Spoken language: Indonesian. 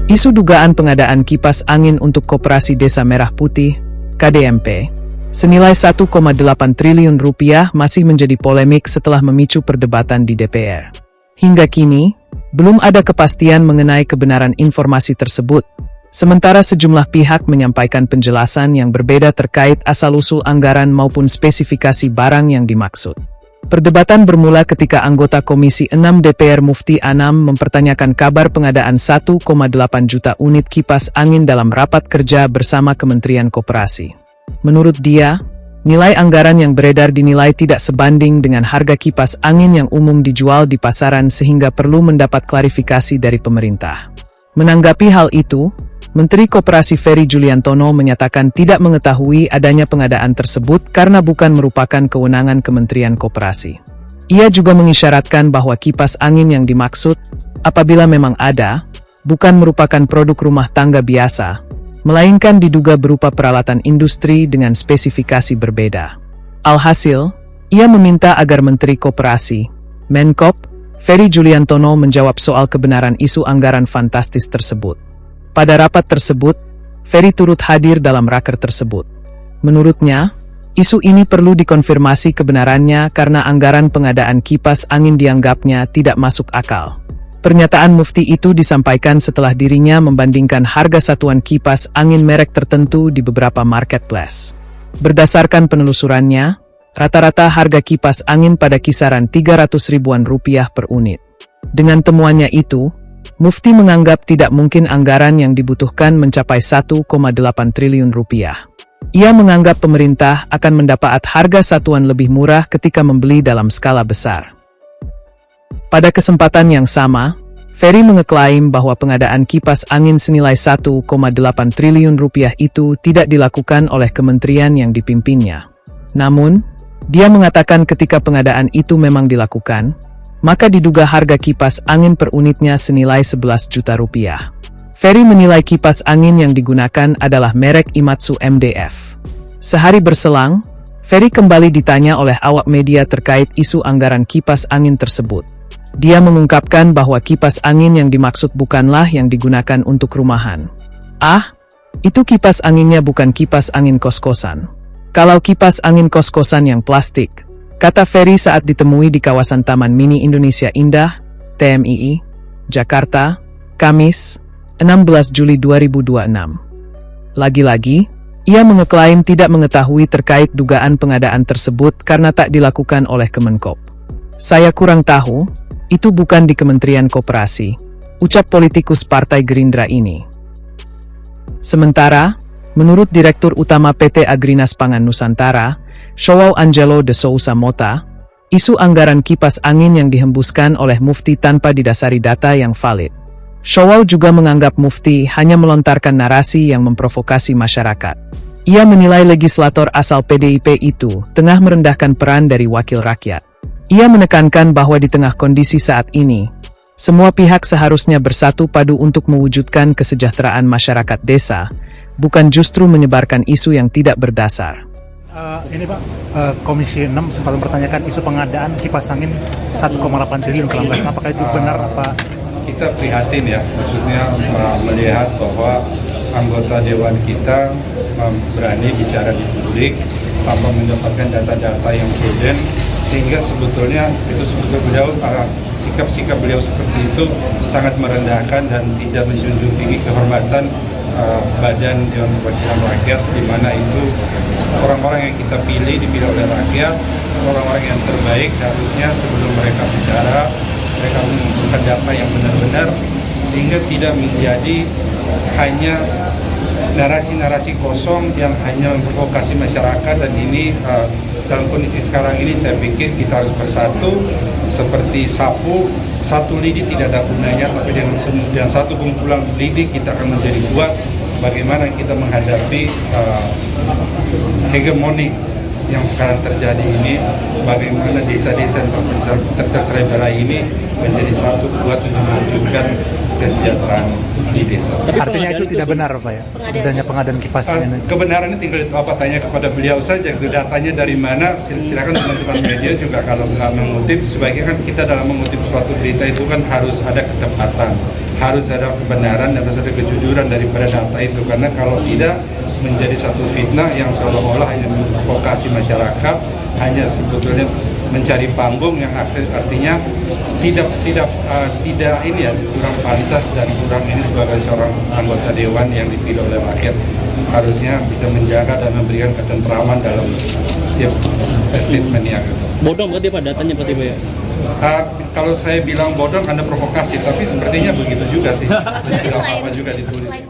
Isu dugaan pengadaan kipas angin untuk Koperasi Desa Merah Putih, KDMP, senilai 1,8 triliun rupiah masih menjadi polemik setelah memicu perdebatan di DPR. Hingga kini, belum ada kepastian mengenai kebenaran informasi tersebut, sementara sejumlah pihak menyampaikan penjelasan yang berbeda terkait asal-usul anggaran maupun spesifikasi barang yang dimaksud. Perdebatan bermula ketika anggota Komisi 6 DPR Mufti Anam mempertanyakan kabar pengadaan 1,8 juta unit kipas angin dalam rapat kerja bersama Kementerian Koperasi. Menurut dia, nilai anggaran yang beredar dinilai tidak sebanding dengan harga kipas angin yang umum dijual di pasaran sehingga perlu mendapat klarifikasi dari pemerintah. Menanggapi hal itu, Menteri Koperasi Ferry Juliantono menyatakan tidak mengetahui adanya pengadaan tersebut karena bukan merupakan kewenangan Kementerian Koperasi. Ia juga mengisyaratkan bahwa kipas angin yang dimaksud, apabila memang ada, bukan merupakan produk rumah tangga biasa, melainkan diduga berupa peralatan industri dengan spesifikasi berbeda. Alhasil, ia meminta agar Menteri Koperasi, Menkop, Ferry Juliantono menjawab soal kebenaran isu anggaran fantastis tersebut. Pada rapat tersebut, Ferry turut hadir dalam raker tersebut. Menurutnya, isu ini perlu dikonfirmasi kebenarannya karena anggaran pengadaan kipas angin dianggapnya tidak masuk akal. Pernyataan Mufti itu disampaikan setelah dirinya membandingkan harga satuan kipas angin merek tertentu di beberapa marketplace. Berdasarkan penelusurannya, rata-rata harga kipas angin pada kisaran 300 ribuan rupiah per unit. Dengan temuannya itu, Mufti menganggap tidak mungkin anggaran yang dibutuhkan mencapai 1,8 triliun rupiah. Ia menganggap pemerintah akan mendapat harga satuan lebih murah ketika membeli dalam skala besar. Pada kesempatan yang sama, Ferry mengeklaim bahwa pengadaan kipas angin senilai 1,8 triliun rupiah itu tidak dilakukan oleh kementerian yang dipimpinnya. Namun, dia mengatakan ketika pengadaan itu memang dilakukan, maka diduga harga kipas angin per unitnya senilai 11 juta rupiah. Ferry menilai kipas angin yang digunakan adalah merek Imatsu MDF. Sehari berselang, Ferry kembali ditanya oleh awak media terkait isu anggaran kipas angin tersebut. Dia mengungkapkan bahwa kipas angin yang dimaksud bukanlah yang digunakan untuk rumahan. Ah, itu kipas anginnya bukan kipas angin kos-kosan. Kalau kipas angin kos-kosan yang plastik, kata Ferry saat ditemui di kawasan Taman Mini Indonesia Indah, TMII, Jakarta, Kamis, 16 Juli 2026. Lagi-lagi, ia mengeklaim tidak mengetahui terkait dugaan pengadaan tersebut karena tak dilakukan oleh Kemenkop. Saya kurang tahu, itu bukan di Kementerian Koperasi, ucap politikus Partai Gerindra ini. Sementara, menurut Direktur Utama PT Agrinas Pangan Nusantara, João Angelo de Souza Mota, isu anggaran kipas angin yang dihembuskan oleh Mufti tanpa didasari data yang valid. João juga menganggap Mufti hanya melontarkan narasi yang memprovokasi masyarakat. Ia menilai legislator asal PDIP itu tengah merendahkan peran dari wakil rakyat. Ia menekankan bahwa di tengah kondisi saat ini, semua pihak seharusnya bersatu padu untuk mewujudkan kesejahteraan masyarakat desa, bukan justru menyebarkan isu yang tidak berdasar. Ini Pak, Komisi 6 sempat mempertanyakan isu pengadaan kipas angin 1,8 triliun kalau nggak salah. Apakah itu benar apa? Kita prihatin ya, maksudnya melihat bahwa anggota Dewan kita berani bicara di publik, mendapatkan data-data yang prudent, sehingga sebetulnya beliau sikap-sikap beliau seperti itu sangat merendahkan dan tidak menjunjung tinggi kehormatan Badan Dewan Perwakilan Rakyat, di mana itu orang-orang yang kita dipilih oleh rakyat, orang-orang yang terbaik. Harusnya sebelum mereka bicara, mereka mengumpulkan data yang benar-benar, sehingga tidak menjadi hanya narasi-narasi kosong yang hanya memprovokasi masyarakat. Dan ini dalam kondisi sekarang ini saya pikir kita harus bersatu seperti sapu, satu lidi tidak ada gunanya, tapi dengan satu kumpulan lidi kita akan menjadi kuat. Bagaimana kita menghadapi hegemoni yang sekarang terjadi ini, bagaimana desa-desa tercerai berai ini menjadi satu kuat untuk mewujudkan kesejahteraan di desa. Artinya itu tidak benar Pak ya, adanya pengadaan kipas angin itu. Kebenarannya tinggal Bapak tanya kepada beliau saja, itu datanya dari mana, silakan teman-teman media juga kalau nggak mengutip, sebaiknya kan kita dalam mengutip suatu berita itu kan harus ada ketepatan, harus ada kebenaran, harus ada kejujuran daripada data itu, karena kalau tidak menjadi satu fitnah yang seolah-olah hanya memprovokasi masyarakat, hanya sebetulnya mencari panggung yang artinya tidak ini ya, kurang pantas dan kurang ini sebagai seorang anggota dewan yang dipilih oleh rakyat, harusnya bisa menjaga dan memberikan ketentraman dalam setiap statementnya gitu. Bodong berarti Pak datanya berarti Pak ya? Kalau saya bilang bodong Anda provokasi, tapi sepertinya begitu juga sih. Tidak apa-apa juga ditulis.